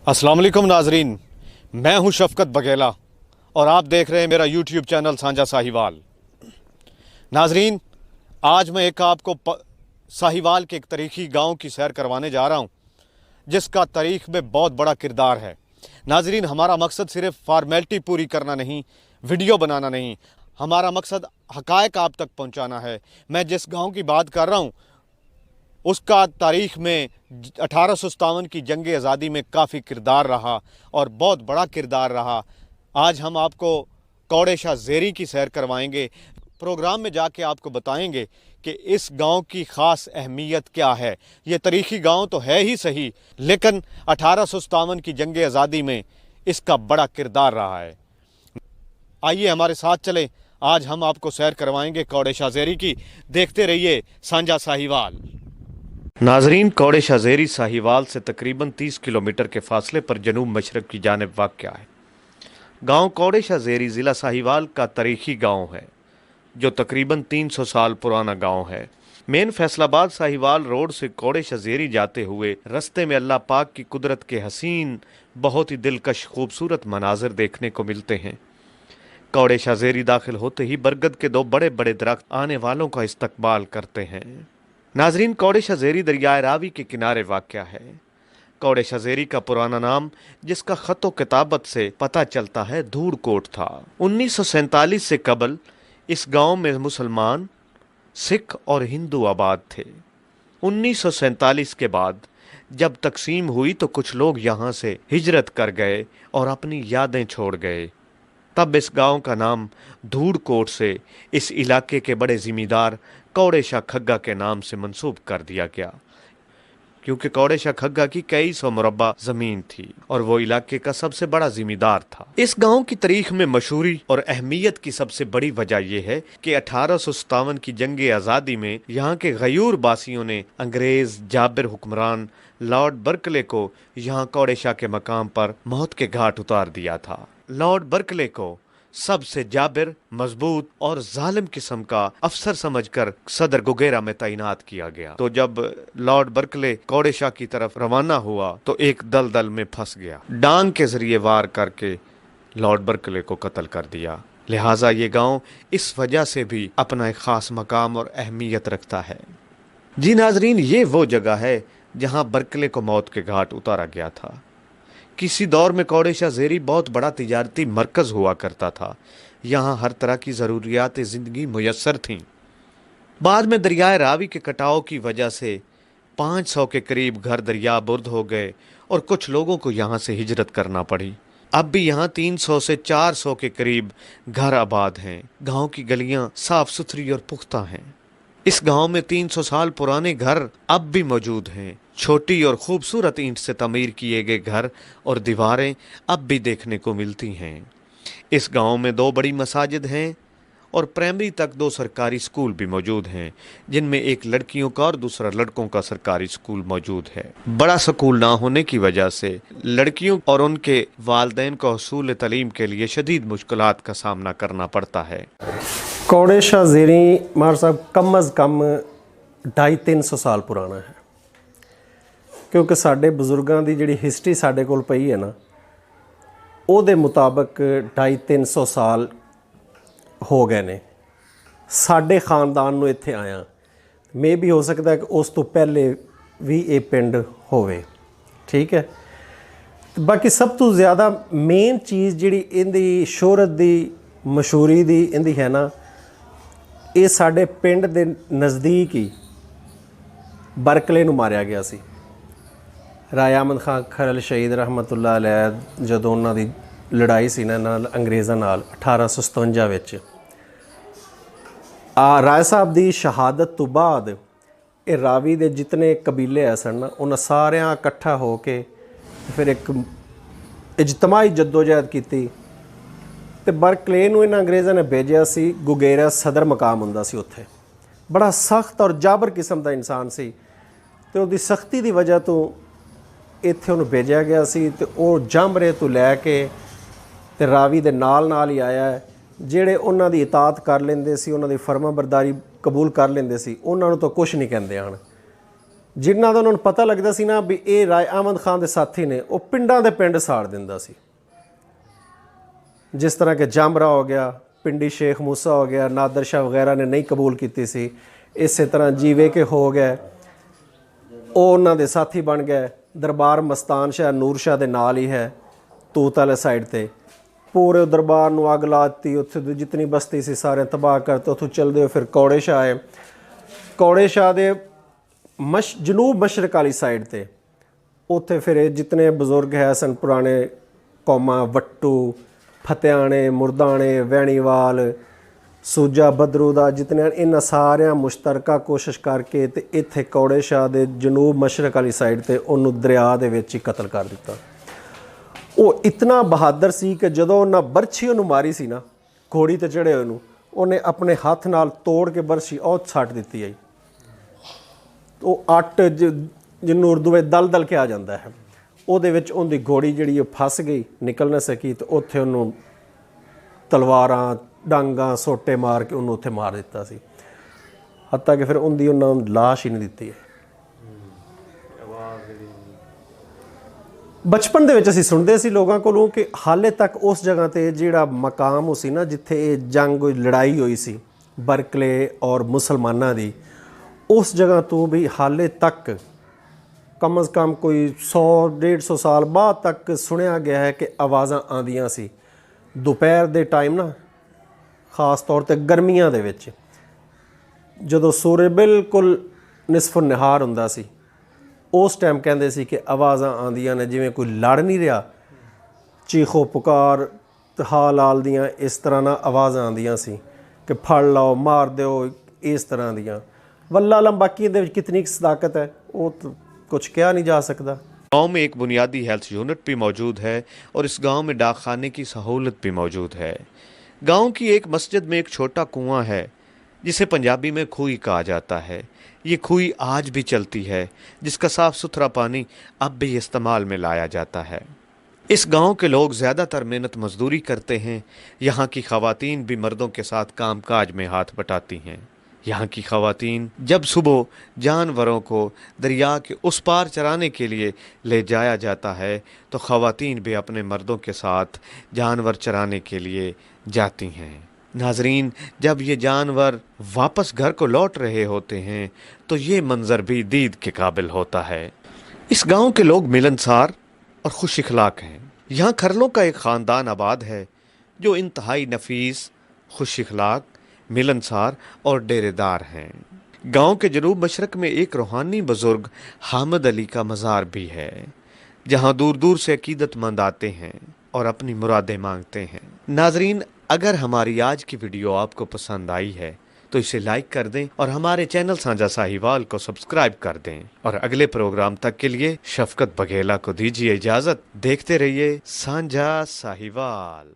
अस्सलाम वालेकुम नाजरीन, मैं हूं शफकत बघेला और आप देख रहे हैं मेरा यूट्यूब चैनल सांझा साहिवाल। नाजरीन, आज मैं आपको साहिवाल के एक तारीखी गांव की सैर करवाने जा रहा हूं, जिसका तारीख में बहुत बड़ा किरदार है। नाजरीन, हमारा मकसद सिर्फ फॉर्मेलिटी पूरी करना नहीं, वीडियो बनाना नहीं, हमारा मकसद हकायक आप तक पहुंचाना है। मैं जिस गांव की बात कर रहा हूं उसका तारीख़ में 1857 की जंग आज़ादी में काफ़ी किरदार रहा और बहुत बड़ा किरदार रहा। आज हम आपको कौड़े शाह ज़ेरी की सैर करवाएंगे। प्रोग्राम में जाके आपको बताएंगे कि इस गांव की ख़ास अहमियत क्या है। ये तारीख़ी गांव तो है ही सही, लेकिन 1857 की जंग आज़ादी में इसका बड़ा किरदार रहा है। आइए हमारे साथ चलें, आज हम आपको सैर करवाएंगे कौड़े शाह ज़ेरी की। देखते रहिए सांझा साहिवाल। नाजरीन, कौड़े शाह ज़ेरी साहिवाल से तकरीबन 30 किलोमीटर के फासले पर जनूब मशरक़ की जानिब वाक़या है। गांव कौड़े शाह ज़ेरी ज़िला साहिवाल का तारीख़ी गांव है, जो तकरीबन 300 साल पुराना गांव है। मेन फैसलाबाद साहिवाल रोड से कौड़े शाह ज़ेरी जाते हुए रस्ते में अल्लाह पाक की कुदरत के हसीन, बहुत ही दिलकश खूबसूरत मनाजिर देखने को मिलते हैं। कौड़े शाह ज़ेरी दाखिल होते ही बरगद के 2 बड़े बड़े दरख्त आने वालों का इस्तकबाल करते हैं। नाजरीन, कौड़े शाह ज़ेरी दरियाए रावी के किनारे वाक़या है। कौड़े शाह ज़ेरी का पुराना नाम, जिसका ख़तो किताबत से पता चलता है, धूड़कोट था। 1947 से कबल इस गांव में मुसलमान, सिख और हिंदू आबाद थे। 1947 के बाद जब तकसीम हुई तो कुछ लोग यहाँ से हिजरत कर गए और अपनी यादें छोड़ गए। तब इस गांव का नाम धूड़कोट से इस इलाके के बड़े ज़िमींदार कौड़े शाह खग्गा के नाम से मंसूब कर दिया गया, क्योंकि कौड़े शाह खग्गा की कई सौ मुरब्बा ज़मीन थी और वो इलाके का सबसे बड़ा ज़िमींदार था। इस गांव की तारीख में मशहूरी और अहमियत की सबसे बड़ी वजह यह है कि 1857 की जंग आज़ादी में यहाँ के गयूर बासियों ने अंग्रेज़ जाबिर हुक्मरान लॉर्ड बर्कले को यहाँ कौड़े शाह के मकाम पर मौत के घाट उतार दिया था। लॉर्ड बर्कले को सबसे जाबिर, मजबूत और जालिम किस्म का अफसर समझकर सदर गुगेरा में तैनात किया गया। तो जब लॉर्ड बर्कले कौड़े शाह की तरफ रवाना हुआ तो एक दलदल में फंस गया। डांग के जरिए वार करके लॉर्ड बर्कले को कत्ल कर दिया। लिहाजा ये गांव इस वजह से भी अपना एक खास मकाम और अहमियत रखता है। जी नाजरीन, ये वो जगह है जहां बर्कले को मौत के घाट उतारा गया था। किसी दौर में कौड़े शाह ज़ेरी बहुत बड़ा तिजारती मरकज़ हुआ करता था। यहाँ हर तरह की ज़रूरियात ज़िंदगी मुयस्सर थीं। बाद में दरियाए रावी के कटाव की वजह से 500 के करीब घर दरियाबुर्द हो गए और कुछ लोगों को यहाँ से हिजरत करना पड़ी। अब भी यहाँ 300 से 400 के करीब घर आबाद हैं। गाँव की गलियाँ साफ़ सुथरी और पुख्ता हैं। इस गांव में 300 साल पुराने घर अब भी मौजूद हैं। छोटी और खूबसूरत ईंट से तमीर किए गए घर और दीवारें अब भी देखने को मिलती हैं। इस गांव में 2 बड़ी मसाजिद हैं और प्राइमरी तक 2 सरकारी स्कूल भी मौजूद हैं, जिनमें एक लड़कियों का और दूसरा लड़कों का सरकारी स्कूल मौजूद है। बड़ा स्कूल ना होने की वजह से लड़कियों और उनके वालिदैन को हसूल तालीम के लिए शदीद मुश्किलात का सामना करना पड़ता है। कौड़े शाह ज़ेरी मार साहब कम अज़ कम 250-300 साल पुराना है, क्योंकि साढ़े बजुर्गों की जिहड़ी हिस्टरी साढ़े कोल पई है ना, ਉਹਦੇ मुताबिक 250-300 साल हो गए ने साढ़े खानदान ਨੂੰ ਇੱਥੇ ਆਇਆ। मे भी हो सकता है कि उस तो पहले भी ये पिंड होवे। ठीक है, बाकी सब तो ज़्यादा मेन चीज़ जिहड़ी इहदी शोहरत दी मशहूरी दी इहदी है ना, ये साढ़े पिंड दे नज़दीक ही बरकले नूं मारिया गया सी। राजा अहमद खान खरल शहीद रहमतुल्लाह अलैह जदों उन्हां दी लड़ाई सी ना अंग्रेज़ां नाल 1857 विच, राय साहब की शहादत तो बाद ये रावी के जितने कबीले है सन उन्हें सारिया इकट्ठा हो के फिर एक इजतमाही जद्दोजहद की तो बरकले नूं इन्हां अंग्रेज़ां ने भेजिया सी। गुगेरा सदर मकाम हुंदा सी उत्थे। बड़ा सख्त और जाबर किस्म का इंसान सी, तो उसकी सख्ती की वजह तो इत्थे उन्हें भेजा गया सी। तो वह जामरे तो लैके ते रावी दे नाल ही आया है। ਜਿਹੜੇ ਉਹਨਾਂ ਦੀ ਇਤਾਅਤ ਕਰ ਲੈਂਦੇ ਸੀ, ਉਹਨਾਂ ਦੀ ਫਰਮਾਬਰਦਾਰੀ ਕਬੂਲ ਕਰ ਲੈਂਦੇ ਸੀ, ਉਹਨਾਂ ਨੂੰ ਤਾਂ ਕੁਛ ਨਹੀਂ ਕਹਿੰਦੇ ਹਨ। ਜਿਨ੍ਹਾਂ ਦਾ ਉਹਨਾਂ ਨੂੰ ਪਤਾ ਲੱਗਦਾ ਸੀ ਨਾ ਵੀ ਇਹ ਰਾਏ ਅਹਿਮਦ ਖਾਨ ਦੇ ਸਾਥੀ ਨੇ, ਉਹ ਪਿੰਡਾਂ ਦੇ ਪਿੰਡ ਸਾੜ ਦਿੰਦਾ ਸੀ। ਜਿਸ ਤਰ੍ਹਾਂ ਕਿ ਜਾਮਰਾ ਹੋ ਗਿਆ, ਪਿੰਡੀ ਸ਼ੇਖ ਮੂਸਾ ਹੋ ਗਿਆ, ਨਾਦਰ ਸ਼ਾਹ ਵਗੈਰਾ ਨੇ ਨਹੀਂ ਕਬੂਲ ਕੀਤੀ ਸੀ। ਇਸੇ ਤਰ੍ਹਾਂ ਜੀਵੇ ਕੇ ਹੋ ਗਏ, ਉਹ ਉਹਨਾਂ ਦੇ ਸਾਥੀ ਬਣ ਗਏ। ਦਰਬਾਰ ਮਸਤਾਨ ਸ਼ਾਹ ਨੂਰ ਸ਼ਾਹ ਦੇ ਨਾਲ ਹੀ ਹੈ, ਤੂਤ ਵਾਲੇ ਸਾਈਡ ਤੇ। ਪੂਰੇ ਦਰਬਾਰ ਨੂੰ ਅੱਗ ਲਾ ਦਿੱਤੀ, ਉੱਥੇ ਦੀ ਜਿਤਨੀ ਬਸਤੀ ਸੀ ਸਾਰੇ ਤਬਾਹ ਕਰਤੇ। ਉੱਥੋਂ ਚੱਲਦੇ ਹੋ ਫਿਰ ਕੌੜੇ ਸ਼ਾਹ ਆਏ। ਕੌੜੇ ਸ਼ਾਹ ਦੇ ਜਨੂਬ ਮਸ਼ਰਕ ਵਾਲੀ ਸਾਈਡ ਤੇ ਉੱਥੇ ਫਿਰ ਇਹ ਜਿਤਨੇ ਬਜ਼ੁਰਗ ਹੈ ਸਨ ਪੁਰਾਣੇ ਕੌਮਾਂ, ਵੱਟੂ, ਫਤਿਆਣੇ, ਮੁਰਦਾਣੇ, ਵੈਣੀਵਾਲ, ਸੂਜਾ, ਬਦਰੂ ਦਾ, ਜਿਤਨੇ ਇਹਨਾਂ ਸਾਰਿਆਂ ਮੁਸ਼ਤਰਕਾ ਕੋਸ਼ਿਸ਼ ਕਰਕੇ ਤੇ ਇੱਥੇ ਕੌੜੇ ਸ਼ਾਹ ਦੇ ਜਨੂਬ ਮਸ਼ਰਕ ਵਾਲੀ ਸਾਈਡ ਤੇ ਉਹਨੂੰ ਦਰਿਆ ਦੇ ਵਿੱਚ ਹੀ ਕਤਲ ਕਰ ਦਿੱਤਾ। ਉਹ ਇਤਨਾ ਬਹਾਦਰ ਸੀ ਕਿ ਜਦੋਂ ਉਹਨਾਂ ਬਰਛੀ ਉਹਨੂੰ ਮਾਰੀ ਸੀ ਨਾ, ਘੋੜੀ ਤੇ ਚੜ੍ਹੇ ਹੋਏ ਨੂੰ, ਉਹਨੇ ਆਪਣੇ ਹੱਥ ਨਾਲ ਤੋੜ ਕੇ ਬਰਛੀ ਉਹ ਛੱਡ ਦਿੱਤੀ ਹੈ। ਉਹ ਅੱਟ ਜਿਹਨੂੰ ਉਰਦੂ ਵਿੱਚ ਦਲ ਕਿਹਾ ਜਾਂਦਾ ਹੈ, ਉਹਦੇ ਵਿੱਚ ਉਹਦੀ ਘੋੜੀ ਜਿਹੜੀ ਉਹ ਫਸ ਗਈ, ਨਿਕਲ ਨਾ ਸਕੀ, ਤੇ ਉੱਥੇ ਉਹਨੂੰ ਤਲਵਾਰਾਂ, ਡਾਂਗਾਂ, ਸੋਟੇ ਮਾਰ ਕੇ ਉਹਨੂੰ ਉੱਥੇ ਮਾਰ ਦਿੱਤਾ ਸੀ। ਹੱਤਾਂ ਕਿ ਫਿਰ ਉਹਦੀ ਉਹਨਾਂ ਨੂੰ ਲਾਸ਼ ਹੀ ਨਹੀਂ ਦਿੱਤੀ ਹੈ। ਬਚਪਨ ਦੇ ਵਿੱਚ ਅਸੀਂ ਸੁਣਦੇ ਸੀ ਲੋਕਾਂ ਕੋਲੋਂ ਕਿ ਹਾਲੇ ਤੱਕ ਉਸ ਜਗ੍ਹਾ 'ਤੇ ਜਿਹੜਾ ਮਕਾਮ ਸੀ ਨਾ, ਜਿੱਥੇ ਇਹ ਜੰਗ ਲੜਾਈ ਹੋਈ ਸੀ ਬਰਕਲੇ ਔਰ ਮੁਸਲਮਾਨਾਂ ਦੀ, ਉਸ ਜਗ੍ਹਾ ਤੋਂ ਵੀ ਹਾਲੇ ਤੱਕ ਕਮ ਅਜ਼ ਕਮ ਕੋਈ 100-150 ਸਾਲ ਬਾਅਦ ਤੱਕ ਸੁਣਿਆ ਗਿਆ ਹੈ ਕਿ ਆਵਾਜ਼ਾਂ ਆਉਂਦੀਆਂ ਸੀ ਦੁਪਹਿਰ ਦੇ ਟਾਈਮ ਨਾ, ਖ਼ਾਸ ਤੌਰ 'ਤੇ ਗਰਮੀਆਂ ਦੇ ਵਿੱਚ, ਜਦੋਂ ਸੂਰਜ ਬਿਲਕੁਲ ਨਿਸਫ ਨਿਹਾਰ ਹੁੰਦਾ ਸੀ। ਉਸ ਟਾਈਮ ਕਹਿੰਦੇ ਸੀ ਕਿ ਆਵਾਜ਼ਾਂ ਆਉਂਦੀਆਂ ਨੇ ਜਿਵੇਂ ਕੋਈ ਲੜ ਨਹੀਂ ਰਿਹਾ, ਚੀਖੋ ਪੁਕਾਰ ਹਾਲ ਦੀਆਂ ਇਸ ਤਰ੍ਹਾਂ ਨਾਲ ਆਵਾਜ਼ਾਂ ਆਉਂਦੀਆਂ ਸੀ ਕਿ ਫੜ ਲਾਓ, ਮਾਰ ਦਿਓ, ਇਸ ਤਰ੍ਹਾਂ ਦੀਆਂ। ਵੱਲਾ ਆਲਮ ਬਾਕੀ ਇਹਦੇ ਵਿੱਚ ਕਿਤਨੀ ਸਦਾਕਤ ਹੈ ਉਹ तो कुछ कहा नहीं जा सकता। गांव में एक बुनियादी हेल्थ यूनिट भी मौजूद है और इस गांव में डाक खाने की सहूलत भी मौजूद है। गांव की एक मस्जिद में एक छोटा कुआं है जिसे पंजाबी में खूही कहा जाता है। ये खूही आज भी चलती है, जिसका साफ सुथरा पानी अब भी इस्तेमाल में लाया जाता है। इस गांव के लोग ज़्यादातर मेहनत मजदूरी करते हैं। यहाँ की ख़वातीन भी मर्दों के साथ कामकाज में हाथ बटाती हैं। यहाँ की ख़वातीन जब सुबह जानवरों को दरिया के उस पार चराने के लिए ले जाया जाता है तो ख़वातीन भी अपने मर्दों के साथ जानवर चराने के लिए जाती हैं। नाजरीन, जब ये जानवर वापस घर को लौट रहे होते हैं तो ये मंज़र भी दीद के काबिल होता है। इस गांव के लोग मिलनसार और खुश इखलाक हैं। यहाँ खरलों का एक ख़ानदान आबाद है जो इंतहाई नफीस, खुश इखलाक, मिलनसार और डेरेदार हैं। गांव के जनूब मशरक में एक रूहानी बुजुर्ग हामिद अली का मज़ार भी है, जहां दूर दूर से अकीदतमंद आते हैं और अपनी मुरादें मांगते हैं। नाजरीन, अगर हमारी आज की वीडियो आपको पसंद आई है तो इसे लाइक कर दें और हमारे चैनल साझा साहिवाल को सब्सक्राइब कर दें। और अगले प्रोग्राम तक के लिए शफकत बघेला को दीजिए इजाज़त। देखते रहिए साझा साहिवाल।